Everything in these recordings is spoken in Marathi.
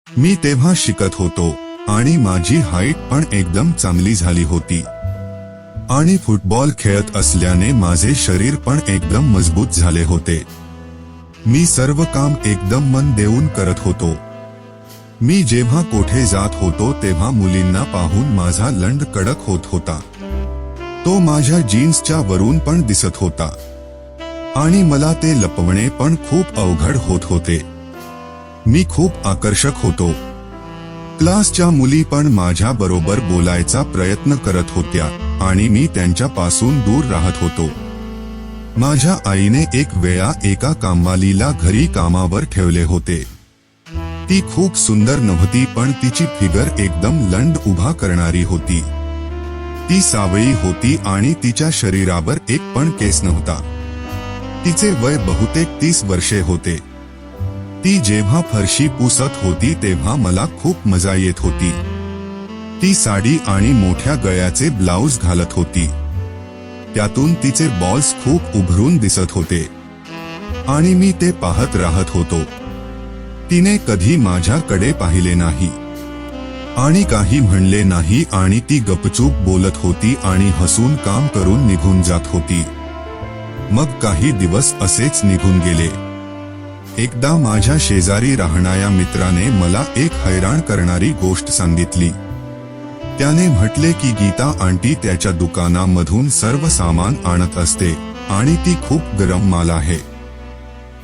मी तेव्हा शिकत होतो आणि माझी हाईट पण एकदम चांगली झाली होती आणि फुटबॉल खेळत असल्याने माझे शरीर पण एकदम मजबूत झाले होते। मी सर्व काम एकदम मन देऊन करत होतो। मी जेव्हा कोठे जात होतो तेव्हा मुलींना पाहून माझा लंड कडक होत होता। तो माझ्या जीन्सच्या वरून पण दिसत होता आणि मला ते लपवणे पण खूप अवघड होत होते। मी खूप आकर्षक होतो। क्लासच्या मुली पण माझ्या बरोबर बोलायचा प्रयत्न करत होत्या आणि मी त्यांच्यापासून दूर राहत होतो। माझ्या आईने एक वेळा एका कामवालीला घरी कामावर ठेवले होते। ती खूप सुंदर नव्हती पण तिची फिगर एकदम लंड उभा करणारी होती। ती सावळी होती आणि तिच्या शरीरावर एक पण केस नव्हता। तिचे वय बहुतेक 30 वर्षे होते। ती जेव्हा फरशी पुसत होती तेव्हा मला खूप मजा येत होती। ती साडी आणि मोठ्या गळ्याचे ब्लाउज घालत होती। त्यातून तिचे बॉल्स खूप उभरून दिसत होते आणि मी ते पाहत राहत होतो। तिने कधी माझ्याकडे पाहिले नाही आणि काही म्हणले नाही आणि ती गपचूप बोलत होती आणि हसून काम करून निघून जात होती। मग काही दिवस असेच निघून गेले। एकदा माझ्या शेजारी राहणाऱ्या मित्राने मला एक हैराण करणारी गोष्ट सांगितली। त्याने म्हटले की गीता आंटी त्याच्या दुकानामधून सर्व सामान आणत असते आणि ती खूप गरम माल आहे।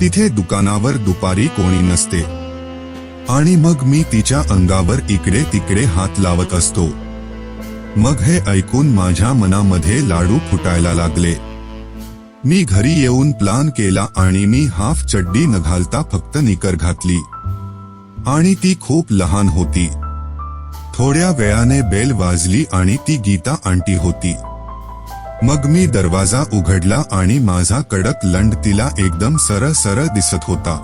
तिथे दुकानावर दुपारी कोणी नसते आणि मग मी तिच्या अंगावर इकडे तिकडे हात लावत असतो। मग हे ऐकून माझ्या मनामध्ये लाडू फुटायला लागले। मी घरी येऊन प्लान केला आणि मी हाफ चड्डी न घालता फक्त निकर घातली आणि ती खूप लहान होती। थोड्या वेळाने बेल वाजली आणि ती गीता आंटी होती। मग मी दरवाजा उघडला आणि माझा कडक लंड तिला एकदम सरळ सरळ दिसत होता।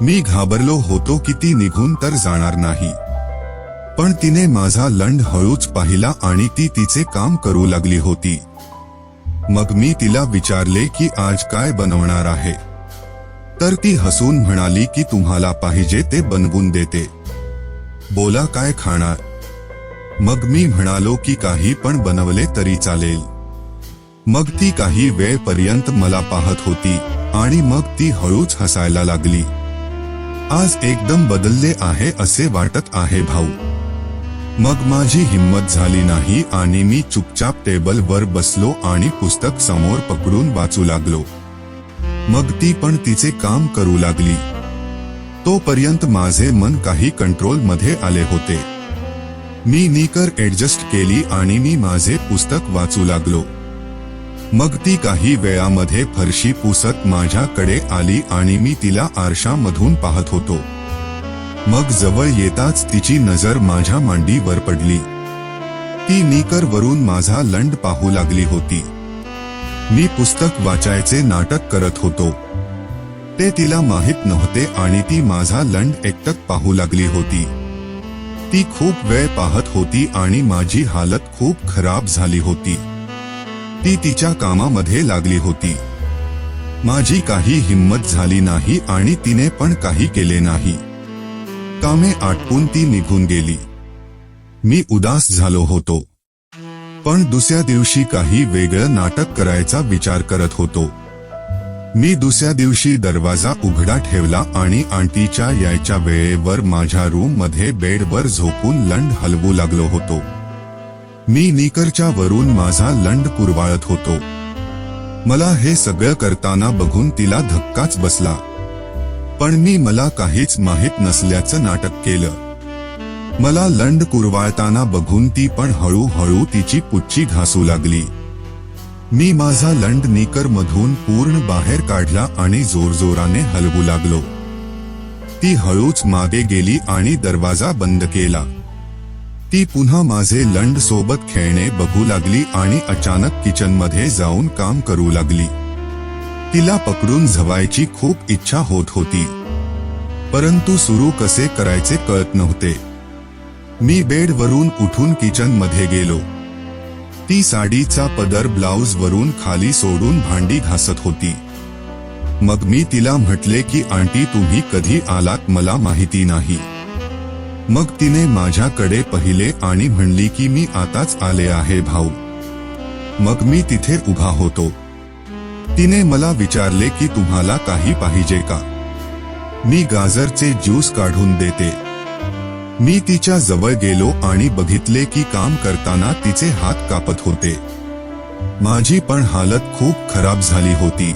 मी घाबरलो होतो की ती निघून तर जाणार नाही, पण तिने माझा लंड हळूच पाहिला आणि ती तिचे काम करू लागली होती। मग मी तिला विचारले की आज काय बनवणार आहे, तर ती हसून म्हणाली की तुम्हाला पाहिजे ते बनवून देते, बोला काय खाणार। मग मी म्हणालो की काही पण बनवले तरी चालेल। मग ती काही वेळपर्यंत मला पाहत होती आणि मग ती हळूच हसायला लागली। आज एकदम बदलले आहे असे वाटत आहे भाऊ। मग माझी हिम्मत झाली नाही आणि मी चुपचाप टेबलवर बसलो आणि पुस्तक समोर पकडून वाचू लागलो। मग ती पण तिचे काम करू लागली। तोपर्यंत माझे मन काही कंट्रोल मध्ये आले होते। मी निकर ऍडजस्ट केली आणि मी माझे पुस्तक वाचू लागलो। मग ती काही वेळामध्ये फरशी पुसत माझ्याकडे आली आणि मी तिला आरशामधून पाहत होतो। मग जवळ येताच तिची नजर माझ्या मांडीवर पडली। ती निकर वरून माझा लंड पाहू लागली होती। मी पुस्तक वाचायचे नाटक करत होतो, ते तिला माहित नव्हते आणि ती माझा लंड एकटक पाहू लागली होती। ती खूप वेळ पाहत होती आणि माझी हालत खूप खराब झाली होती। ती तिच्या कामामध्ये लागली होती। माझी काही हिम्मत झाली नाही आणि तिने पण काही केले नाही। कामे आटपून ती निघून गेली। मी उदास झालो होतो, पण दुसऱ्या दिवशी काही वेगळं नाटक करायचा विचार करत होतो। मी दुसऱ्या दिवशी दरवाजा उघडा ठेवला आणि आंटीच्या यायच्या वेळेवर माझ्या रूम मध्ये बेडवर झोपून लंड हलवू लागलो होतो। मी निकरच्या वरून माझा लंड कुरवाळत होतो। मला हे सगळं करताना बघून तिला धक्काच बसला, पण मला काहीच माहित नसल्याचं नाटक केलं। मला लंड कुरवाळताना बघून ती पण हळूहळू तिची पुच्ची घासू लागली। मी माझा लंड निकर मधून पूर्ण बाहेर काढला आणि जोरजोराने हलवू लागलो। ती हळूच मागे गेली आणि दरवाजा बंद केला। ती पुन्हा माझे लंड सोबत खेळणे बघू लागली आणि अचानक किचनमध्ये जाऊन काम करू लागली। तिला पकडून झवायची खूप इच्छा होत होती, परंतु सुरू कसे करायचे कळत नव्हते। मी बेडवरून उठून किचनमध्ये गेलो। ती साडीचा पदर ब्लाउज वरून खाली सोडून भांडी घासत होती। मग मी तिला म्हटले की आंटी तुम्ही कधी आलात मला माहिती नाही, मग तिने माझ्याकडे पाहिले आणि म्हणली की मी आताच आले आहे भाऊ. मग मी तिथे उभा होतो. तिने मला विचारले की तुम्हाला काही पाहिजे का? मी गाजरचे ज्यूस काढून देते. मी तिच्या जवळ गेलो आणि बघितले की काम करताना तिचे हात कापत होते. माझी पण हालत खूप खराब झाली होती.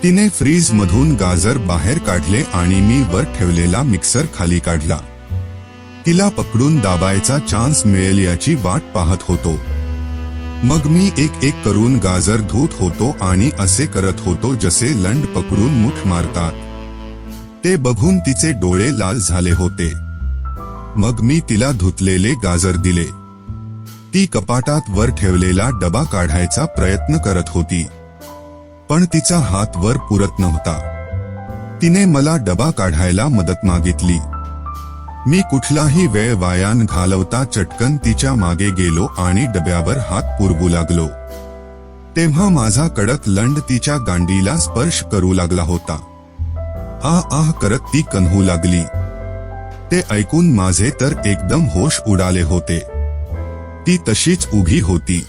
तिने फ्रीज मधून गाजर बाहेर काढले आणि मी वर ठेवलेला मिक्सर खाली काढला. तिला पकडून दाबायचा चान्स मिळेल याची वाट पाहत होतो. मग मी एक एक करून गाजर धुत होतो आणि असे करत होतो जसे लंड पकडून मुठ मारतात. ते बघून तिचे डोळे लाल झाले होते. मग मी तिला धुतलेले गाजर दिले. ती कपाटात वर ठेवलेला डबा काढायचा प्रयत्न करत होती, पण तिचा हात वर पुरत नव्हता. तिने मला डबा काढायला मदत मागितली. मी कुठलाही वेळ वाया न घालवता चटकन तिच्या मागे गेलो आणि डब्यावर हात पुरवू लागलो. तेव्हा माझा कडक लंड तिच्या गांडीला स्पर्श करू लागला होता. आह करत ती कन्हू लागली. ते ऐकून माझे तर एकदम होश उडाले होते. ती तशीच उभी होती.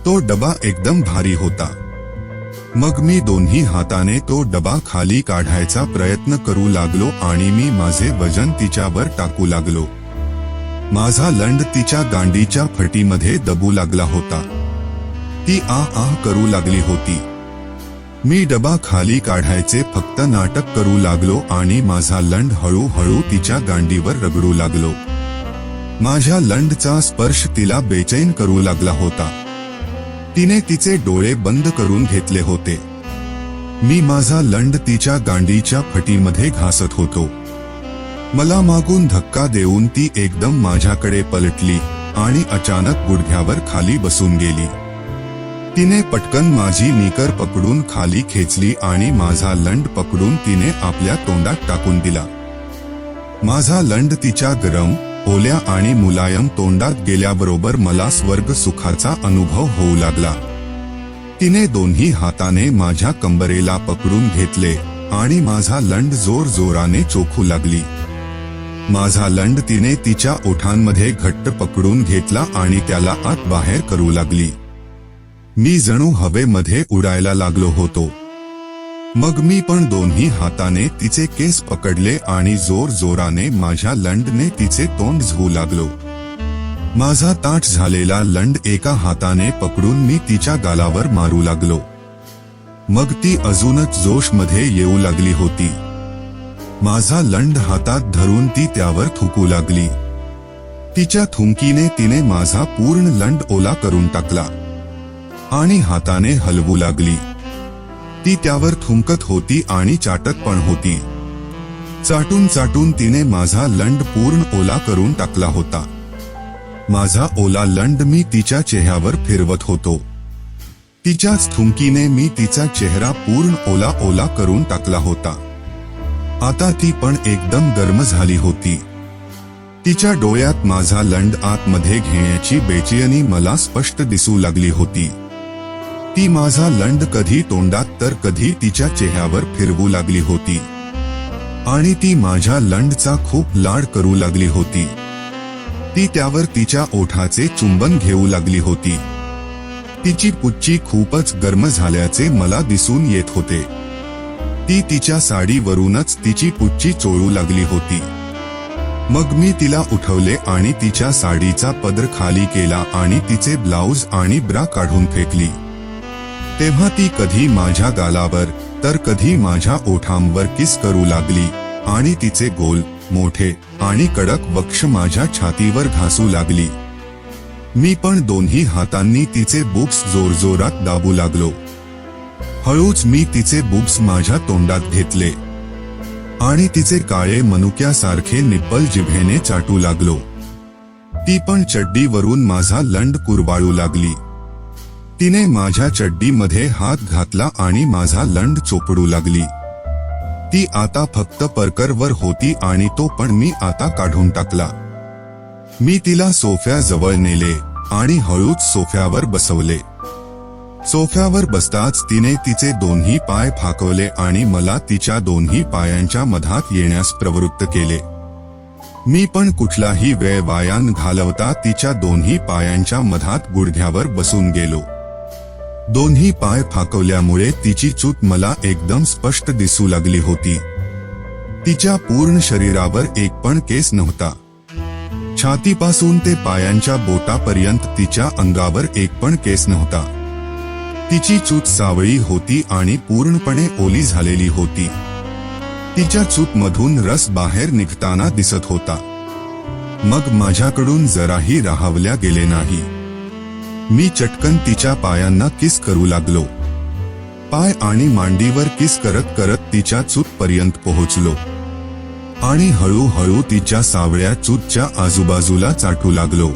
तो डबा एकदम भारी होता. मग मी दोन्ही हाताने तो डबा खाली काढायचा प्रयत्न करू लागलो आणि मी माझे वजन तिच्यावर टाकू लागलो. माझा लंड तिच्या गांडीच्या फटीमध्ये दबू लागला होता. ती आह करू लागली होती. मी डबा खाली काढायचे फक्त नाटक करू लागलो आणि माझा लंड हळूहळू तिच्या गांडीवर रगडू लागलो. माझ्या लंडचा स्पर्श तिला बेचैन करू लागला होता. तिने तिचे डोळे बंद करून घेतले होते. मी माझा लंड तिच्या गांडीच्या फटीमध्ये घासत होतो. मला मागून धक्का देऊन ती एकदम माझ्याकडे पलटली आणि अचानक गुडघ्यावर खाली बसून गेली. तिने पटकन माझी निकर पकडून खाली खेचली आणि माझा लंड पकडून तिने आपल्या तोंडात टाकून दिला. माझा लंड तिच्या गरम, ओल्या आणि मुलायम तोंडात गेल्याबरोबर मला स्वर्ग सुखाचा अनुभव होऊ लागला. तिने दोन्ही हाताने माझ्या कंबरेला पकडून घेतले आणि माझा लंड जोर जोराने चोखू लागली. माझा लंड तिने तिच्या ओठांमध्ये घट्ट पकडून घेतला आणि त्याला आत बाहेर करू लागली. मी जणू हवेमध्ये उडायला लागलो होतो. मग मी पण दोन्ही हाताने तिचे केस पकडले आणि जोर जोराने माझ्या लंडने तिचे तोंड झू लागलो. माझा ताठ झालेला लंड एका हाताने पकडून मी तिच्या गालावर मारू लागलो. मग ती अजूनच जोशमध्ये येऊ लागली होती. माझा लंड हातात धरून ती त्यावर थुकू लागली. तिच्या थुंकीने तिने माझा पूर्ण लंड ओला करून टाकला आणि हाताने हलवू लागली. ती त्यावर थुंकत होती आणि चाटत पण होती. चाटून चाटून तिने माझा लंड पूर्ण ओला करून टाकला होता. माझा ओला लंड मी तिच्या चेहऱ्यावर फिरवत होतो. तिच्याच थुंकीने मी तिचा चेहरा पूर्ण ओला ओला करून टाकला होता. आता ती पण एकदम गरम झाली होती. तिच्या डोळ्यात माझा लंड आतमध्ये घेण्याची बेचैनी मला स्पष्ट दिसू लागली होती. ती माझा लंड कधी तोंडात तर कधी तिच्या चेहऱ्यावर फिरवू लागली होती आणि ती माझ्या लंडचा खूप लाड करू लागली होती. ती त्यावर तिच्या ओठाचे चुंबन घेऊ लागली होती. तिची पुच्ची खूपच गरम झाल्याचे मला दिसून येत होते. ती तिच्या साडीवरूनच तिची पुच्ची चोळू लागली होती. मग मी तिला उठवले आणि तिच्या साडीचा पदर खाली केला आणि तिचे ब्लाउज आणि ब्रा काढून फेकली. तेव्हा ती कधी माझ्या गालावर तर कधी माझ्या ओठांवर किस करू लागली आणि तिचे गोल, मोठे आणि कडक वक्ष माझ्या छातीवर घासू लागली. मी पण दोन्ही हातांनी तिचे बुक्स जोरजोरात दाबू लागलो. हळूच मी तिचे बुक्स माझ्या तोंडात घेतले आणि तिचे काळे मनुक्यासारखे निप्पल जिभेने चाटू लागलो. ती पण चड्डीवरून माझा लंड कुरवाळू लागली. तिने माझ्या चड्डीमध्ये हात घातला आणि माझा लंड चोपडू लागली. ती आता फक्त परकरवर होती आणि तो पण मी आता काढून टाकला. मी तिला सोफ्याजवळ नेले आणि हळूच सोफ्यावर बसवले. सोफ्यावर बसताच तिने तिचे दोन्ही पाय फाकवले आणि मला तिच्या दोन्ही पायांच्या मधात येण्यास प्रवृत्त केले. मी पण कुठलाही वेळ वाया न घालवता तिच्या दोन्ही पायांच्या मधात गुडघ्यावर बसून गेलो. दोन्ही पाय फाकवल्यामुळे तिची चूत मला एकदम स्पष्ट दिसू लागली होती. तिच्या पूर्ण शरीरावर एक पण केस नव्हता. छातीपासून ते पायांच्या बोटापर्यंत तिच्या अंगावर एक पण केस नव्हता. तिची चूत सावळी होती आणि पूर्णपणे ओली झालेली होती. तिच्या चूतमधून रस बाहेर निघताना दिसत होता. मग माझ्याकडून जराही राहावल्या गेले नाही. मी चटकन तिच्या पायांना किस करू लागलो. पाय आणि मांडीवर किस करत करत तिच्या चूतपर्यंत पोहोचलो आणि हळूहळू तिच्या सावळ्या चूतच्या आजूबाजूला चाटू लागलो.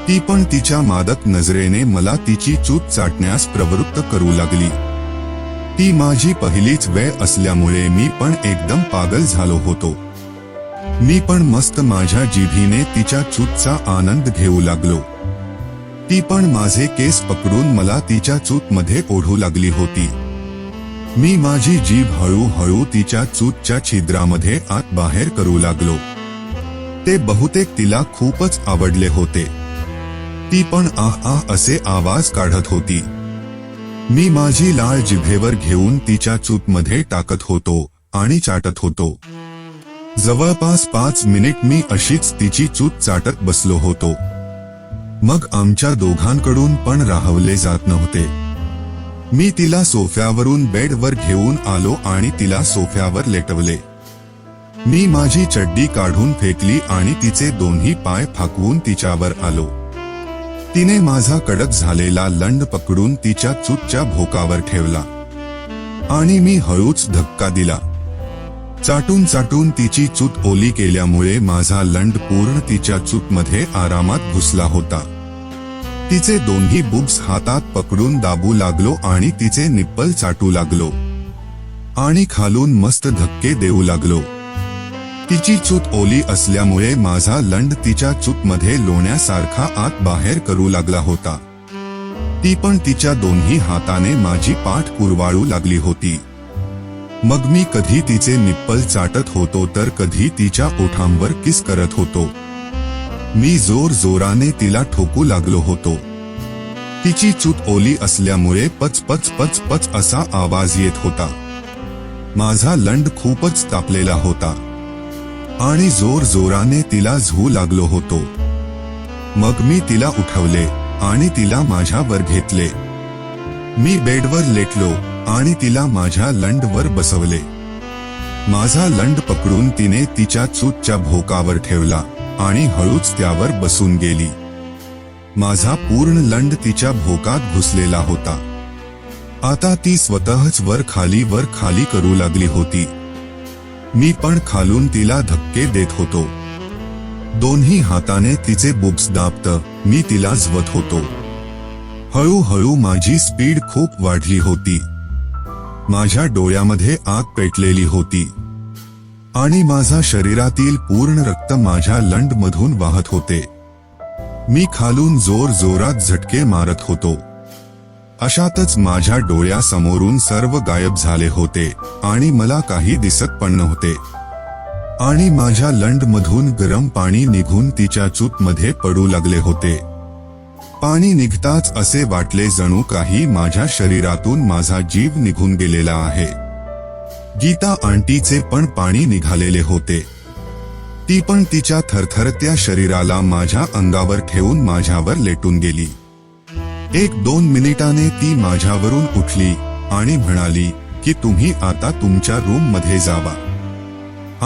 ती पण तिच्या मादक नजरेने मला तिची चूत चाटण्यास प्रवृत्त करू लागली. ती माझी पहिलीच वेळ असल्यामुळे मी पण एकदम पागल झालो होतो. मी पण मस्त माझ्या जिभीने तिच्या चूतचा आनंद घेऊ लागलो. ती पण माझे केस पकडून मला तिच्या चूतमध्ये ओढू लागली होती. मी माझी जीभ हळूहळू तिच्या चूतच्या छिद्रामध्ये आत बाहेर करू लागलो. ते बहुतेक तिला खूपच आवडले होते. ती पण आह आह असे आवाज काढत होती. मी माझी लाळ जिभेवर घेऊन तिच्या चूतमध्ये टाकत होतो आणि चाटत होतो. जवळपास 5 मिनिट मी अशीच तिची चूत चाटत बसलो होतो. मग आमच्या दोघांकडून पण राहवले जात नव्हते. मी तिला सोफ्यावरून बेडवर घेऊन आलो आणि तिला सोफ्यावर लेटवले. मी माझी चड्डी काढून फेकली आणि तिचे दोन्ही पाय फाकवून तिच्यावर आलो. तिने माझा कडक झालेला लंड पकडून तिच्या चूतच्या भोकावर ठेवला आणि मी हळूच धक्का दिला. चाटून चाटून तिची चूत ओली केल्यामुळे माझा लंड पूर्ण तिच्या चूतमध्ये आरामात घुसला होता. तिचे दोन्ही बुब्स हातात पकडून दाबू लागलो आणि तिचे निप्पल चाटू लागलो आणि खालून मस्त धक्के देऊ लागलो. तिची चूत ओली असल्यामुळे माझा लंड तिच्या चूतमध्ये लोण्यासारखा आत बाहेर करू लागला होता. ती पण तिच्या दोन्ही हाताने माझी पाठ कुरवाळू लागली होती. मग मी कधी तिचे निप्पल चाटत होतो तर कधी तिच्या ओठांवर किस करत होतो. मी जोर जोराने तिला ठोकू लागलो होतो. तिची चूत ओली असल्यामुळे पच पच पच पच असा आवाज येत होता. माझा लंड खूपच तापलेला होता आणि जोर जोराने तिला झू लागलो होतो. मग मी तिला उठवले आणि तिला माझ्यावर घेतले. मी बेडवर लेटलो आणि तिला माझ्या लंडवर बसवले. माझा लंड पकडून तिने तिच्या चूतच्या भोकावर ठेवला आणि हळूच त्यावर बसून गेली. माझा पूर्ण लंड तिच्या भोकात घुसलेला होता. आता ती स्वतःच वर खाली करू लागली होती. मी पण खालून तिला धक्के देत होतो. दोन्ही हाताने तिचे बुब्स दाबत मी तिला झवत होतो. हळूहळू माझी स्पीड खूप वाढली होती. माझ्या डोळ्यामध्ये आग पेटलेली होती आणि माझा शरीरातील पूर्ण रक्त माझ्या लंडमधून वाहत होते. मी खालून जोर जोरात झटके मारत होतो. अशातच माझ्या डोळ्यासमोरून सर्व गायब झाले होते आणि मला काही दिसत पण नव्हते. आणि माझ्या लंडमधून गरम पाणी निघून तिच्या चूतमध्ये पडू लागले होते. पाणी निघताच असे वाटले जणू काही माझ्या शरीरातून माझा जीव निघून गेलेला आहे. गीता आंटीचे पण पाणी निघालेले होते. ती पण तिच्या थरथरत्या शरीराला माझ्या अंगावर ठेवून माझ्यावर लेटून गेली. 1-2 मिनिटाने ती माझ्यावरून उठली आणि म्हणाली की तुम्ही आता तुमच्या रूम मध्ये जावा.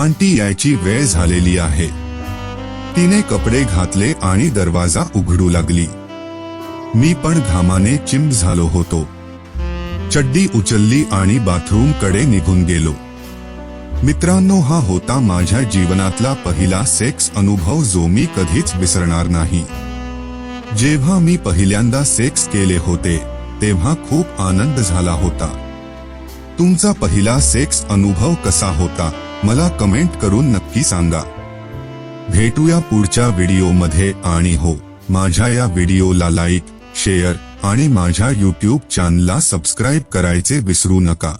आंटी यायची वेळ झालेली आहे. तिने कपडे घातले आणि दरवाजा उघडू लागली. मी पण घामाने चिंब झालो होतो. चड्डी उचलली आणि बाथरूम कडे निघून गेलो. मित्रांनो, हा होता माझ्या जीवनातला पहिला सेक्स अनुभव जो मी कधीच विसरणार नाही. जेव्हा मी पहिल्यांदा सेक्स केले होते तेव्हा खूप आनंद झाला होता. तुमचा पहिला सेक्स अनुभव कसा होता मला कमेंट करून नक्की सांगा. भेटूया पुढच्या व्हिडिओमध्ये आणि हो, माझ्या या व्हिडिओला लाईक, शेअर आणि माझ्या YouTube चॅनलला सबस्क्राईब करायचे विसरू नका.